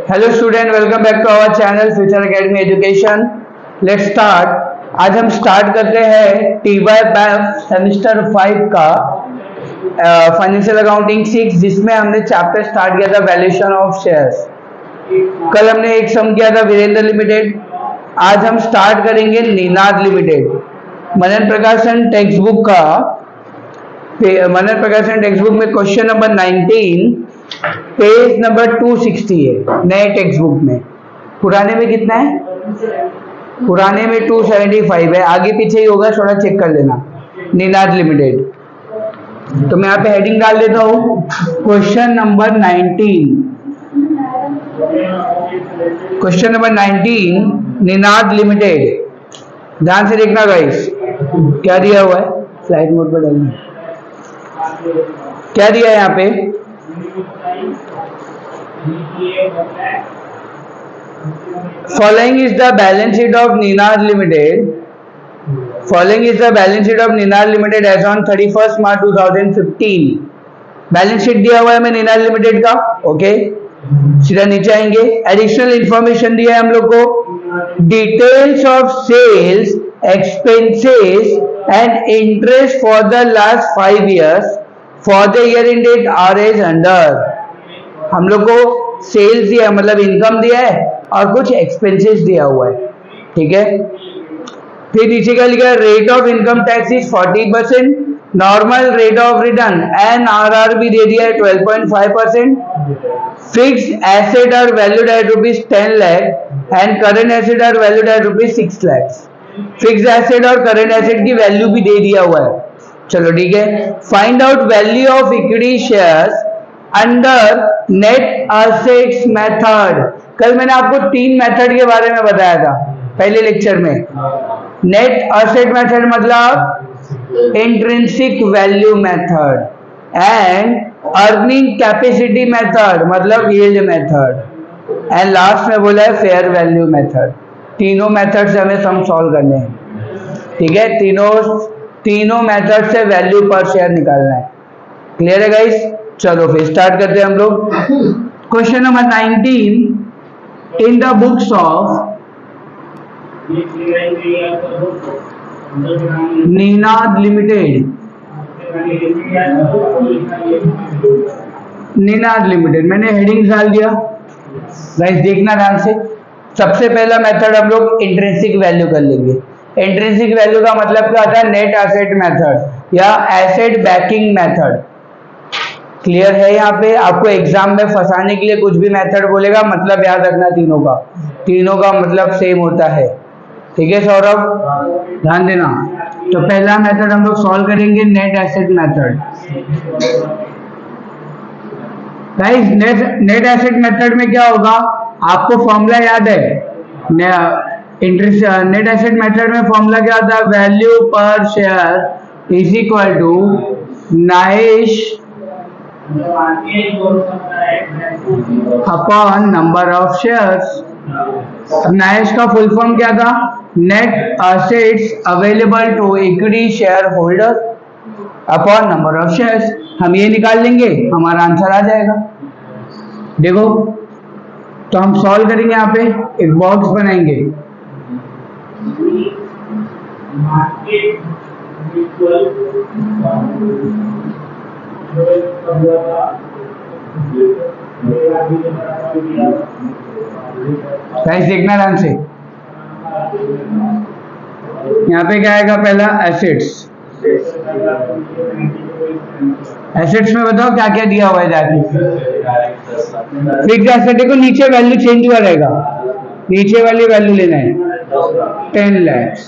Hello student, welcome back to our channel future academy education. Let's start. आज हम start करते हैं TY BAIF semester 5 का फाइनेंशियल अकाउंटिंग 6, जिसमें हमने चैप्टर स्टार्ट किया था वैल्यूएशन ऑफ शेयर्स। कल हमने एक सम किया था वीरेंद्र लिमिटेड। आज हम स्टार्ट करेंगे निनाद लिमिटेड। मनन प्रकाशन टेक्स्ट बुक का मनन प्रकाशन टेक्स्ट बुक में क्वेश्चन नंबर 19 पेज नंबर 260 है नए टेक्स्ट बुक में। पुराने में कितना है? पुराने में 275 है, आगे पीछे ही होगा, थोड़ा चेक कर लेना। निनाद लिमिटेड। तो मैं यहाँ पे हेडिंग डाल देता हूँ question number 19। Question number 19 Ninad limited. ध्यान से देखना गाइस, क्या दिया हुआ है, फ्लाइट मोड पर डालना। क्या दिया है यहाँ पे? Following is the balance sheet of Ninad Limited. Following is the balance sheet of Ninad Limited as on 31st March 2015. Balance sheet दिया हुआ है हमें निनाद लिमिटेड का। ओके, सीधा नीचे आएंगे। एडिशनल इंफॉर्मेशन दिया है हम लोग को। Details of sales, expenses and interest for the last 5 years for the year in date are as under. हम लोग को सेल्स दिया, मतलब इनकम दिया है, और कुछ एक्सपेंसेस दिया हुआ है। ठीक है, फिर नीचे क्या लिखा है? Rate of income tax is 40%, normal rate of return NRR भी दे दिया है 12.5%। Fixed asset are valued at ₹10 lakh and current asset are valued at ₹6 lakhs। Fixed asset और करेंट एसेट की वैल्यू भी दे दिया हुआ है। चलो ठीक है। Find out value of equity shares under net assets method. कल मैंने आपको 3 मेथड के बारे में बताया था पहले लेक्चर में। नेट असेट मेथड मतलब intrinsic value method, and earning capacity method मतलब यील्ड मेथड, एंड लास्ट में बोला है फेयर वैल्यू मेथड। तीनों मेथड से हमें सम सॉल्व करने हैं। ठीक है, तीनों मेथड से वैल्यू पर शेयर निकालना है। क्लियर है गाइस? चलो फिर स्टार्ट करते हैं हम लोग। Question number 19 in the books of Ninad limited. Ninad limited मैंने हेडिंग डाल दिया गाइस, देखना ध्यान से। सबसे पहला मेथड हम लोग इंट्रिंसिक वैल्यू कर लेंगे। इंट्रिंसिक वैल्यू का मतलब क्या होता है? नेट एसेट मेथड या एसेट बैकिंग मेथड। क्लियर है? यहाँ पे आपको एग्जाम में फंसाने के लिए कुछ भी मेथड बोलेगा, मतलब याद रखना तीनों का मतलब सेम होता है। ठीक है सौरभ, ध्यान देना। तो पहला मेथड हम लोग सॉल्व करेंगे net asset method. Guys net asset method में क्या होगा? आपको फॉर्मूला याद है? नेट एसेट मेथड में फॉर्मूला क्या होता है? Value per share is equal to NAESH upon number of shares. NAESH का फुल फॉर्म क्या था? Net assets available to equity share holder upon number of shares. हम ये निकाल लेंगे, हमारा आंसर आ जाएगा। देखो, तो हम सॉल्व करेंगे। यहाँ पे एक बॉक्स बनाएंगे। गाइस देखना ध्यान से। यहाँ पे क्या आएगा? पहला एसेट्स। एसेट्स में बताओ क्या क्या दिया हुआ है जाके। फिक्स्ड एसेट को नीचे वैल्यू चेंज हुआ रहेगा, नीचे वाली वैल्यू लेना है 10 lakhs।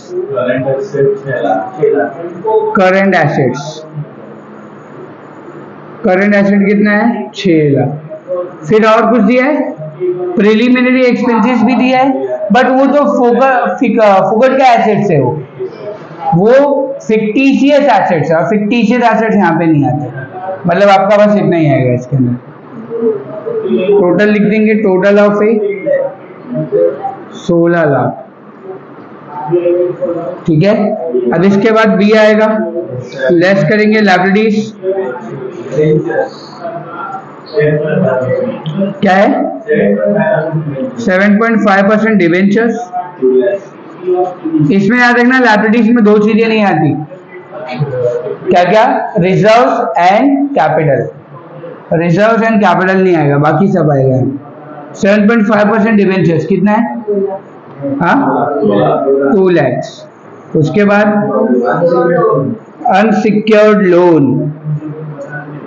Current assets, current asset कितना है? 6 लाख। फिर और कुछ दिया है? प्रिलिमिनरी एक्सपेंसेस भी दिया है, बट वो तो फुकट का एसेट्स है, वो फिक्टिशियस एसेट्स है, और फिक्टिशियस एसेट्स यहाँ पे नहीं आते। मतलब आपका बस इतना ही आएगा इसके अंदर। टोटल लिख देंगे, टोटल ऑफ 16 लाख। ठीक है, अब इसके बाद बी आएगा, लेस करेंगे लाइबिलिटीज क्या है? 7.5% डिवेंचर्स। इसमें याद रखना लायबिलिटीज में दो चीजें नहीं आती, क्या क्या? Reserves and capital. Reserves and capital नहीं आएगा, बाकी सब आएगा। 7.5% डिवेंचर्स कितना है? हाँ, 2 lakhs। उसके बाद अनसिक्योर्ड लोन।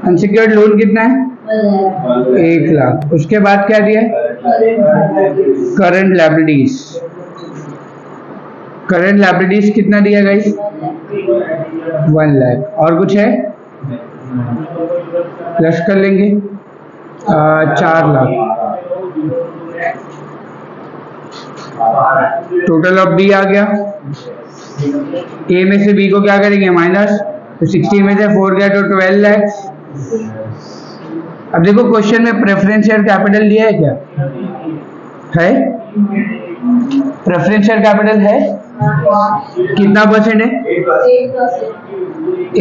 अनसिक्योर्ड लोन कितना है? 1 लाख। उसके बाद क्या दिया? Current liabilities. करंट लायबिलिटीज कितना दिया गाइस? 1 लाख। और कुछ है? प्लस कर लेंगे 4 लाख। टोटल ऑफ बी आ गया। ए में से बी को क्या करेंगे? माइनस। तो 16 में से 4 गया तो 12 लाख। अब देखो क्वेश्चन में प्रेफरेंस शेयर कैपिटल दिया है क्या? है? प्रेफरेंस शेयर कैपिटल है? कितना परसेंट है?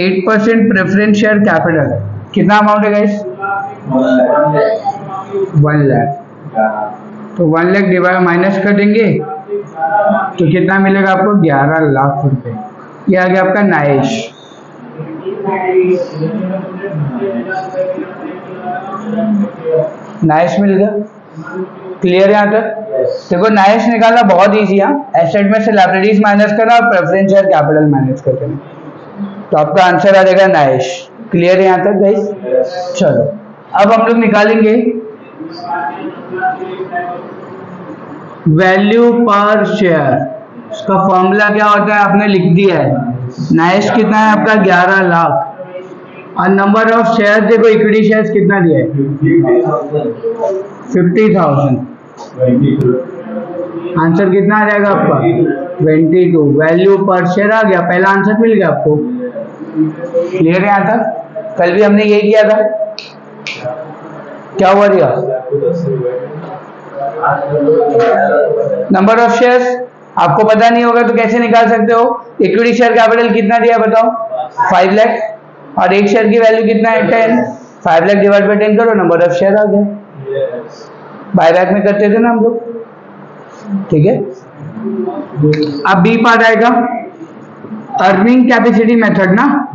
8% प्रेफरेंस शेयर कैपिटल। कितना अमाउंट है गाइस? 1 लाख। तो 1 लाख डिवाइड माइनस कर देंगे तो कितना मिलेगा आपको? 11 लाख रुपए। ये आ गया आपका नाइश। नाइश मिल गया। क्लियर है यहाँ तक? देखो नाइश निकालना बहुत इजी है। एसेट में से लायबिलिटीज माइनस करना और प्रेफरेंस शेयर कैपिटल माइनस कर देना, तो आपका आंसर आ जाएगा नाइश। क्लियर है यहाँ तक गाइस? चलो अब हम लोग निकालेंगे वैल्यू पर शेयर। उसका फॉर्मूला क्या होता है आपने लिख दिया है। नाइश कितना है आपका? 11 लाख। और नंबर ऑफ शेयर देखो, इक्विटी शेयर्स कितना दिया है? 50,000। आंसर कितना आ जाएगा आपका? 22। वैल्यू पर शेयर आ गया, पहला आंसर मिल गया आपको। क्लियर है यहाँ तक? कल भी हमने यही किया था। क्या हुआ दिया? नंबर ऑफ शेयर्स आपको पता नहीं होगा तो कैसे निकाल सकते हो? इक्विटी शेयर कैपिटल कितना दिया बताओ? 5 लाख। और एक शेयर की वैल्यू कितना है? 10। 5 लाख डिवाइड बाय 10 करो, नंबर ऑफ शेयर आ गया। बायबैक में करते थे ना हम लोग, ठीक है। अब बी पार्ट आएगा, अर्निंग कैपेसिटी मेथड ना।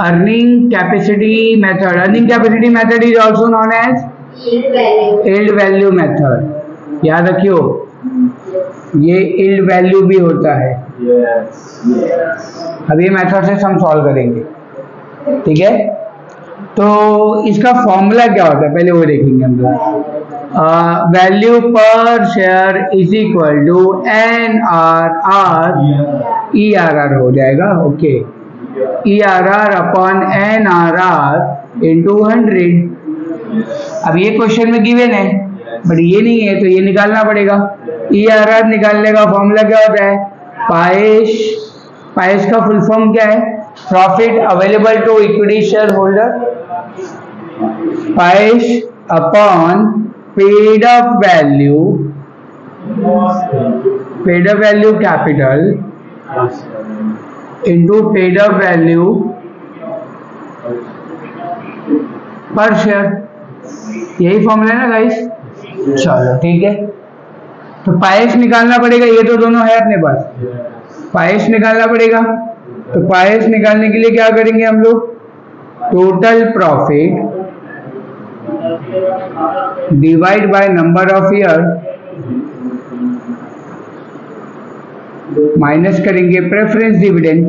Earning capacity method. Earning capacity method is also known as yield value method. याद रखियो, ये यील्ड वैल्यू भी होता है। अब ये मेथड से हम सॉल्व करेंगे, ठीक है। तो इसका फॉर्मूला क्या होता है पहले वो देखेंगे हम लोग। Value per share is equal to NRR ERR हो जाएगा। Okay, ERR upon NRR into 100। अब ये क्वेश्चन में गिवन है बट ये नहीं है तो ये निकालना पड़ेगा। ERR निकालने का फॉर्मूला क्या होता है? पाइश। पाइश का फुल फॉर्म क्या है? Profit available to equity share holder. पाइश upon paid up value capital into paid up value per share. यही फॉर्मूला है ना गाइस? चलो ठीक है। तो पाइश निकालना पड़ेगा, ये तो दोनों है अपने पास। पाइश निकालना पड़ेगा, तो पाइश निकालने के लिए क्या करेंगे हम लोग? Total profit divide by number of year minus करेंगे प्रेफरेंस डिविडेंड।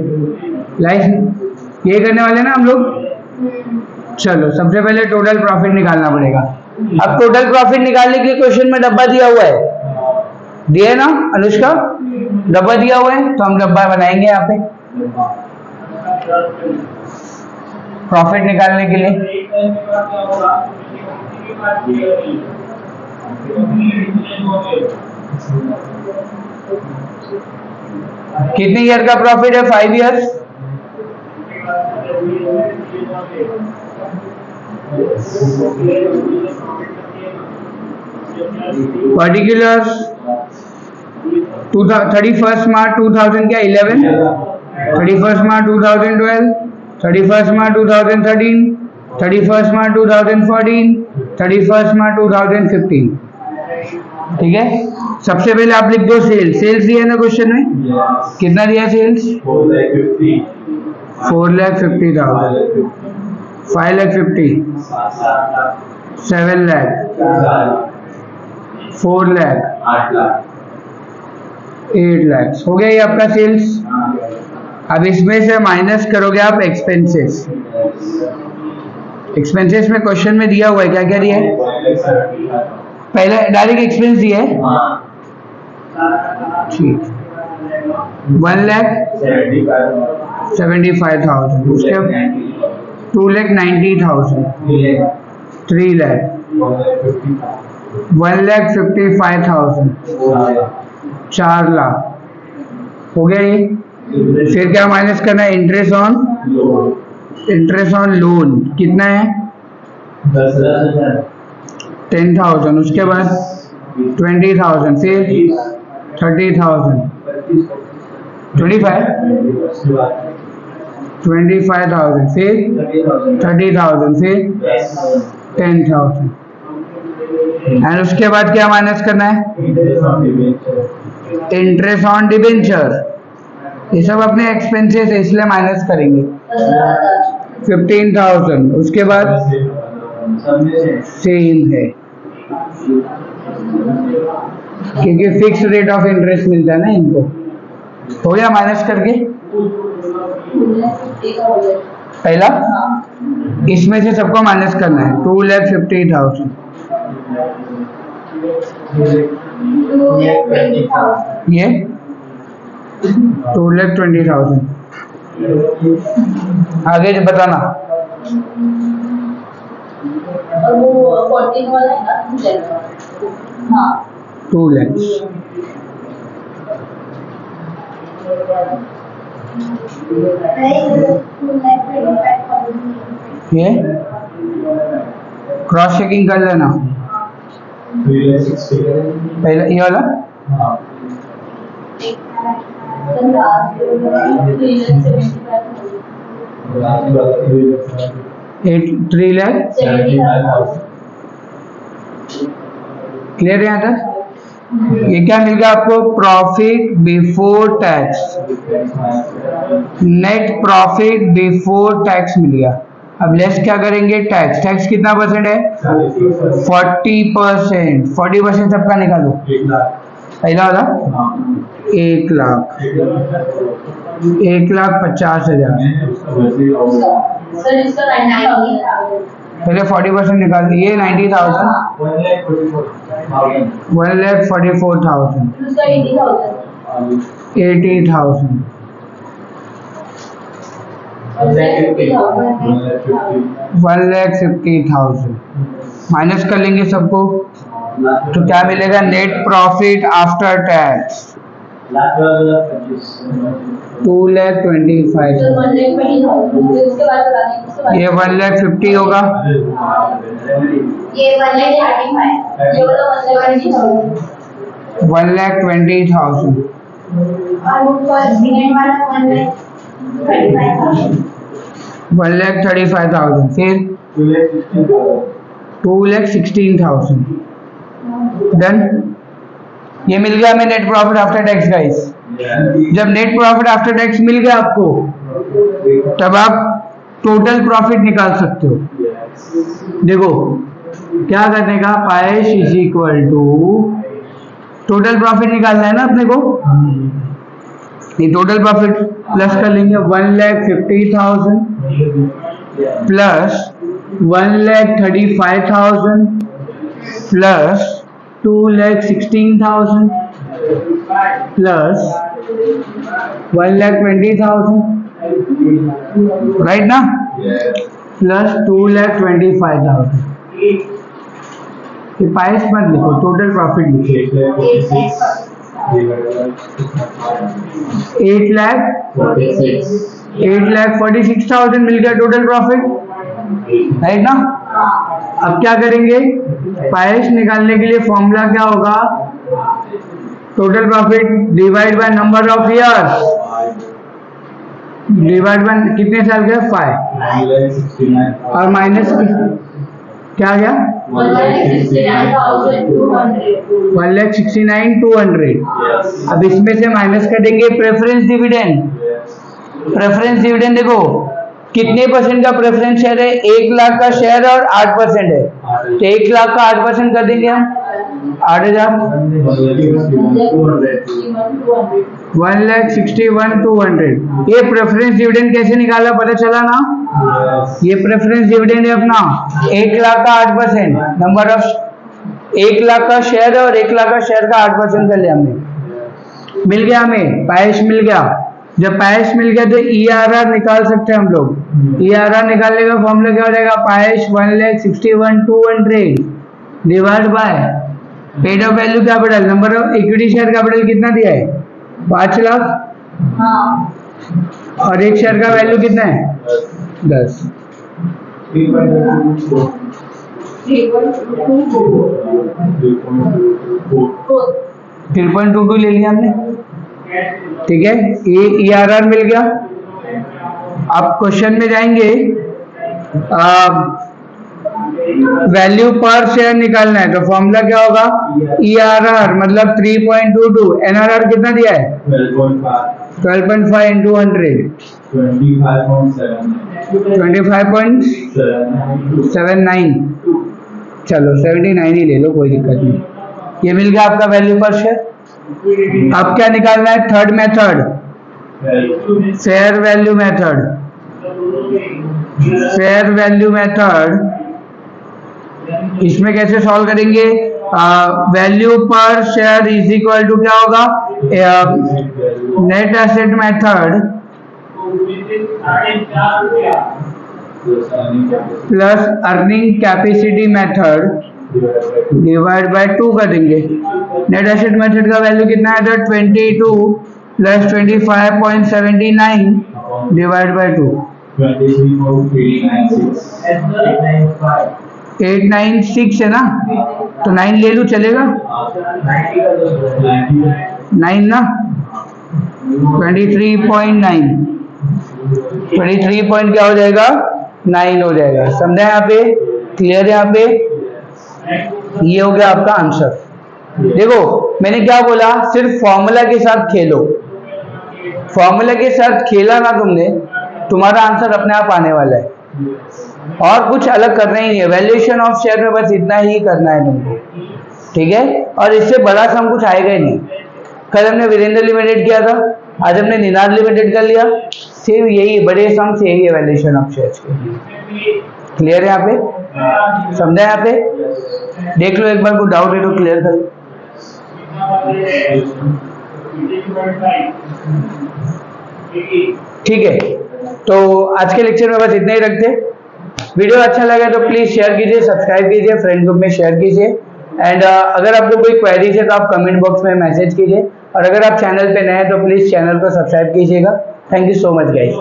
लाइक ये करने वाले ना हम लोग। चलो सबसे पहले टोटल प्रॉफिट निकालना पड़ेगा। अब टोटल प्रॉफिट निकालने के लिए क्वेश्चन में डब्बा दिया हुआ है, दिया ना अनुष्का? डब्बा दिया हुआ है तो हम डब्बा बनाएंगे यहाँ पे प्रॉफिट निकालने के लिए। कितने ईयर का प्रॉफिट है? 5 ईयर्स। पर्टिकुलर्स 31 मार्च 2000 क्या 11, 31 मार्च 2012, 31 मार्च 2013, 31 मार्च 2014, 31 मार्च 2015। ठीक है, सबसे पहले आप लिख दो सेल्स। सेल्स दिया है ना क्वेश्चन में, कितना दिया सेल्स? 4,50,000, 5,50,000, 7 लाख, 4 लाख, 8 लाख। हो गया ये आपका सेल्स। अब इसमें से माइनस करोगे आप एक्सपेंसेस। एक्सपेंसेस में क्वेश्चन में दिया हुआ है, क्या क्या दिया है? पहले डायरेक्ट एक्सपेंस दिया है, ठीक, 1,75,000, उसके 2,90,000, 3 लाख, 1,55,000, 4 लाख। हो गया ये। फिर क्या माइनस करना है? इंटरेस्ट ऑन लोन कितना है? 10,000, उसके बाद 20,000, फिर 30,000, 25,000, फिर 30,000, फिर 10,000। एंड उसके बाद क्या माइनस करना है? Interest on debenture. ये सब अपने एक्सपेंसेस है, इसलिए माइनस करेंगे। 15,000, उसके बाद सेम है, क्योंकि फिक्स रेट ऑफ इंटरेस्ट मिलता है ना इनको। हो गया माइनस करके पहला, इसमें से सबको माइनस करना है। 2,50,000, ये 2,20,000। आगे जो बताना। और वो 14 वाला है ना, 2 लाख। ये क्रॉस चेकिंग कर लेना पहले, ये वाला 3 लाख। क्लियर है यहाँ तक? ये क्या मिल गया आपको? Profit before tax, net profit before tax मिल गया। अब लेस क्या करेंगे? टैक्स। टैक्स कितना परसेंट है? 40%। 40% सबका निकालो। पहला वाला 1 लाख, 1,50,000। पहले 40% निकाल, ये 90,000, 1,44,000, 80,000, 1,50,000। माइनस कर लेंगे सबको, तो क्या मिलेगा? Net profit after tax 2,25,000। ये 1,50,000 होगा, ये 1,20,000, 1,35,000, फिर 2,16,000। डन। ये मिल गया हमें net profit after tax guys. जब नेट प्रॉफिट आफ्टर टैक्स मिल गया आपको, तब आप टोटल प्रॉफिट निकाल सकते हो। देखो क्या करने का, पाइश is equal to total profit निकालना है ना अपने को। ये टोटल प्रॉफिट प्लस कर लेंगे 1,50,000 प्लस 1,35,000 प्लस 2,16,000 प्लस 1,20,000, राइट ना, प्लस 2,25,000। ये पाइस मत लिखो, टोटल प्रॉफिट लिखो। 8,46,000 मिल गया टोटल प्रॉफिट, राइट ना। अब क्या करेंगे? पाइस निकालने के लिए फॉर्मूला क्या होगा? Total profit divide by number of years. Divide by कितने साल का 5 और माइनस क्या आ गया 1,69,200। अब इसमें से माइनस करेंगे प्रेफरेंस डिविडेंड। प्रेफरेंस डिविडेंड देखो कितने परसेंट का प्रेफरेंस शेयर है, 1 लाख का शेयर और 8% है, तो 1 लाख का 8% कर देंगे हम 8,000। 1,61,200। ये प्रेफरेंस डिविडेंड कैसे निकाला पता चला ना, ये प्रेफरेंस डिविडेंड है अपना 1 लाख का 8%, नंबर ऑफ 1 लाख का शेयर है और 1 लाख का शेयर का 8% कर लिया हमने, मिल गया हमें पाइश मिल गया। जब पाइश मिल गया तो ERR निकाल सकते हैं हम लोग। ERR निकालने का फॉर्मूला क्या हो जाएगा, पाइश 1,61,200 divide by paid of value capital, number of equity share capital कितना दिया है 5 लाख, और एक शेयर का वैल्यू कितना है 10। 3.22 ले लिया हमने, ठीक है। ये ERR मिल गया। अब क्वेश्चन में जाएंगे, वैल्यू पर शेयर निकालना है, तो फॉर्मूला क्या होगा, ERR मतलब 3.22, NRR कितना दिया है 12.5 into 100 25.79, चलो 79 ही ले लो, कोई दिक्कत नहीं। ये मिल गया आपका वैल्यू पर शेयर। अब क्या निकालना है, third method fair value method. Fair value method इसमें कैसे सॉल्व करेंगे, value per share is equal to क्या होगा, net asset method plus earning capacity method divide by 2 कर देंगे। नेट एसेट मेथड का वैल्यू कितना है, 22 प्लस 25.79 डिवाइड बाय 2, 896 है ना, तो 9 ले लूं चलेगा, 9 ना, 23.9, 23 पॉइंट क्या हो जाएगा 9 हो जाएगा। समझा यहाँ पे, क्लियर है यहाँ पे, ये हो गया आपका आंसर। देखो मैंने क्या बोला, सिर्फ फॉर्मूला के साथ खेलो, फॉर्मूला के साथ खेला ना तुमने, तुम्हारा आंसर अपने आप आने वाला है, और कुछ अलग करना ही नहीं है। वैल्यूएशन ऑफ शेयर में बस इतना ही करना है तुमको, ठीक है, और इससे बड़ा सम कुछ आएगा ही नहीं। कल हमने वीरेंद्र लिमिटेड किया था, आज हमने निनाद लिमिटेड कर लिया, सेम यही बड़े सम से यही है वैल्यूएशन ऑफ शेयर्स के। क्लियर है यहाँ पे, समझा यहाँ पे, देख लो एक बार, कोई डाउट है तो क्लियर कर लो। ठीक है, तो आज के लेक्चर में बस इतना ही रखते हैं। वीडियो अच्छा लगा तो प्लीज शेयर कीजिए, सब्सक्राइब कीजिए, फ्रेंड ग्रुप में शेयर कीजिए, एंड अगर आपको कोई क्वेरीज है तो आप कमेंट बॉक्स में मैसेज कीजिए, और अगर आप चैनल पे नए हैं तो प्लीज चैनल को सब्सक्राइब कीजिएगा। Thank you so much guys.